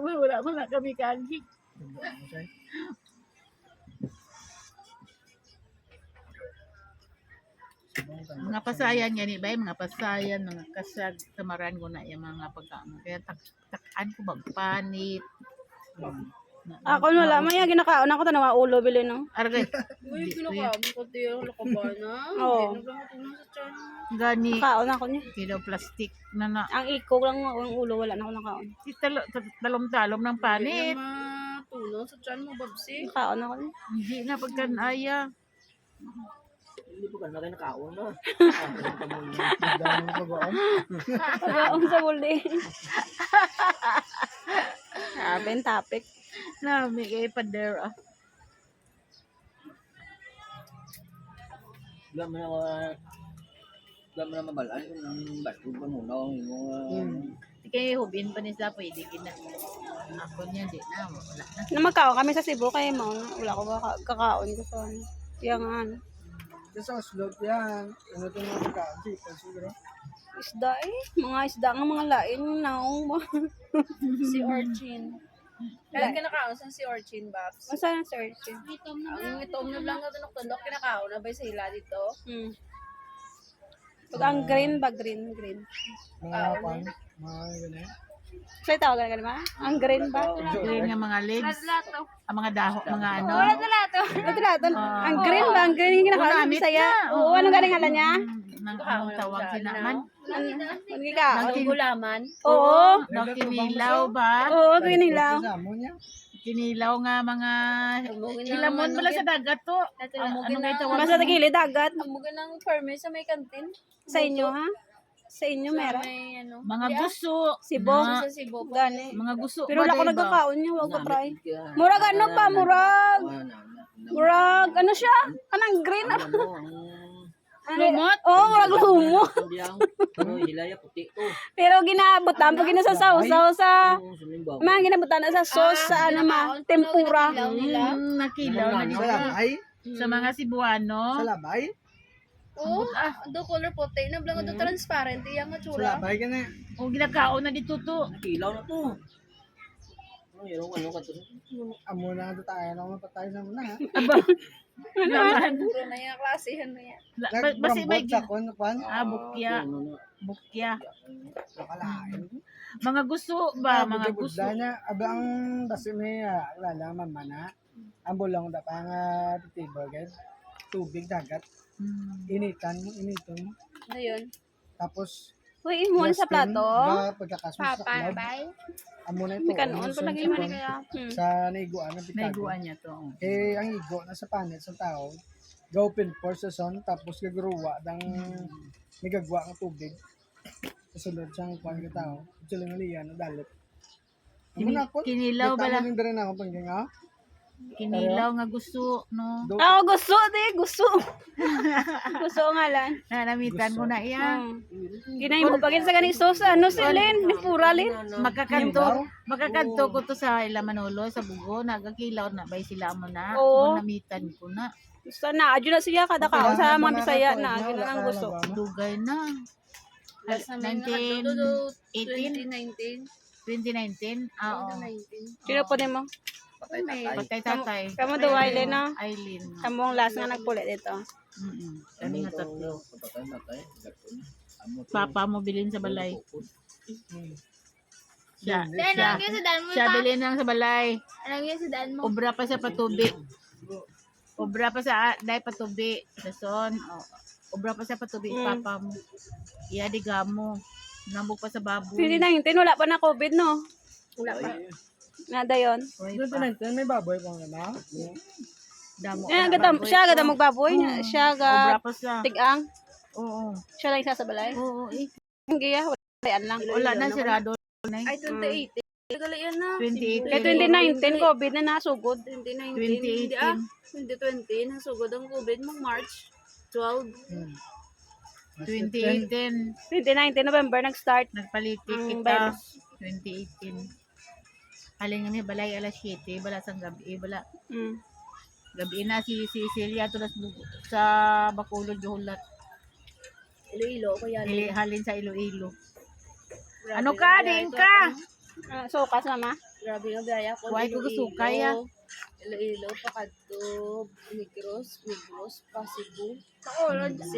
wala mo na kami kagi. Mga pasayan yan ba? Mga pasayan, mga kasag, tamaran ko na yung mga pagkaano. Kaya takaan ko magpanit. Ako wala man yung ginakaon ako tanawa ulo bili no. Argay. Uy, kinakaon ko tayo. Lakabana. Oo. Naglangatulong sa tiyan. Gani. Kaon ako niya. Kilo plastic na. Ang iko lang ang ulo wala na ako nakaon. Talom-talom ng panit. Hindi na matulong sa tiyan mo, babsi. Kaon ako niya. Hindi na pagkanaya. Hindi po ka na kayo nakaon na. Kaon sa uli. Sabi ang topic. Nami kay pader. Wala mo na mabalaan yung bato pa muna Kaya hubin pa nila pwede gina. Ako niya di na wala na. Na magkaon kami sa Cebu kay mo. Wala ko ba kakaon ko sa ano. Yang ano. Sa slot yan. Ano ito mga pagkaon? Siguro. Isda eh. Mga isda nga mga lain. Naong mo. Si Orchin. Kaya kinakaon sa si Orchin, Babs. Masa na search? Ang itom na blanco tunok-tunok, kinakaon na ba sa hila dito? Pag ang green ba? Green. Mga pan. Mga ganyan. So tawagan ka ba? Ang green ba? Green nga mga legs. Ang mga daho, mga ano. Lato. Ang green ba? Ang green yung kinakaon sa Bisaya. Oo, anong galing hala niya? Nang anong tawag sinaman? Ano ka? Ang gulaman. Oo. Kinilaw ba? Oo, kinilaw. Kasama niya. Kinilaw nga mga hilamon mo lang sa dagat to. Ano nga tawag? Basta tagili dagat. Amugan ng farmer sa may kantin. Sa inyo ha? Sa inyo Sa meron? may ano. Mga gusto. Sibo. Sa Cebu. Gani. Mga gusto. Pero wala ko ba, diba? nagkakaon niya. Huwag ko try. Murag ano pa? Murag ano siya? Anong green? Lumot? Oo, murag lumot. Hindi ang hilaya puti to. Pero ginabutan pag ginasasaw-saw sa mga ginabutan na sa sauce sa ano ma, tempura. Nakilaw na Sa nila. labay. Sa mga Cebuano. Sa labay. Oo. Do color puti. Na blanco do transparent. Iyang nga Sa tsura. labay ka na. O ginakaon na dito to. Kilaw na to. Ano ka to? Amo na ito tayo. Ano mapatay sa muna ha. Naman. Puro na yung klase. Ano yan. Basi may Nagbrambot sa kon. Pan. bukya. Bukya. Nakalain. Mga gusto ba? Mga gusto. Budda niya. Abang basi may wala mamana. Ang bulong da pa nga table guys. Tubig dagat. Initan mo. Ano yun? Tapos Uy, imuhan sa plato. Pagkakasmas sa club. Bye. Amo na ito. May kanon pa lagi man kaya. Sa naiguan ng Picago. Naiguan niya to. Eh, ang igo na sa panit sa tao, gawpin for sa son, tapos gagruwa dang nagagwa ang tubig. Kasulod siyang kuhan ka tao. Ito lang aliyan, dalot. Amo na ako. Kinilaw ba lang? Kita mo rin ako pang nga. Kinilaw nga gusto, no? Ako gusto di, gusto. Gusto nga lang. Nanamitan mo na iya. Ginay mo pagin sa ganito sauce ano silin, ni pura lin. Magkakanto ko to sa Ila Manolo, sa Bugo. Nagakilaw na ba sila mo na? Oo. Namitan ko na. Gusto na, adyo na siya kada kaon sa mga Bisaya na, adyo na ang gusto. Dugay na. Last namin 1918? 2019. 2019? Oo. 2019. Sino po din mo? Patay tatay. Kamu daw Aileen na. Aileen. Kamu ang last nga nagpulit dito. Kami nga tatlo. Patay. Papa mo bilin sa balay. Siya. Anong yun sa daan mo Siya bilin lang sa balay. Anong yun sa daan mo? Obra pa sa patubi. Obra pa sa dai patubi. Dason. Obra pa sa patubi papa mo. Iya di gamo. Nambog pa sa baboy. 2019 wala pa na COVID no. Wala pa. Nada yon. Dito na ito, may baboy pang na. Damo. Siya gada magbaboy niya. Siya Obra ga pa sa. tigang. Oo. Siya lang isa sa balay. Oo. Giya wala lang. Wala na sirado. Ay, 2018. Tagal yan na. 2018. Kaya 2019 COVID na nasugod. 2019. 2020. Nasugod ang COVID mong March 12. 2018. 2019 November nag-start. Nagpalitik Ang kita. virus. 2018. Halin kami balay alas 7. Bala sang gabi. Bala. Gabi na si Celia to sa Bacolod Johulat. Iloilo. Kaya Halin sa Iloilo. Ano ka? Diin ka? Sukas mama. Grabe nga biyaya ko. Huwag ko gusto kaya. Iloilo, Pakadto, Negros, Pasig,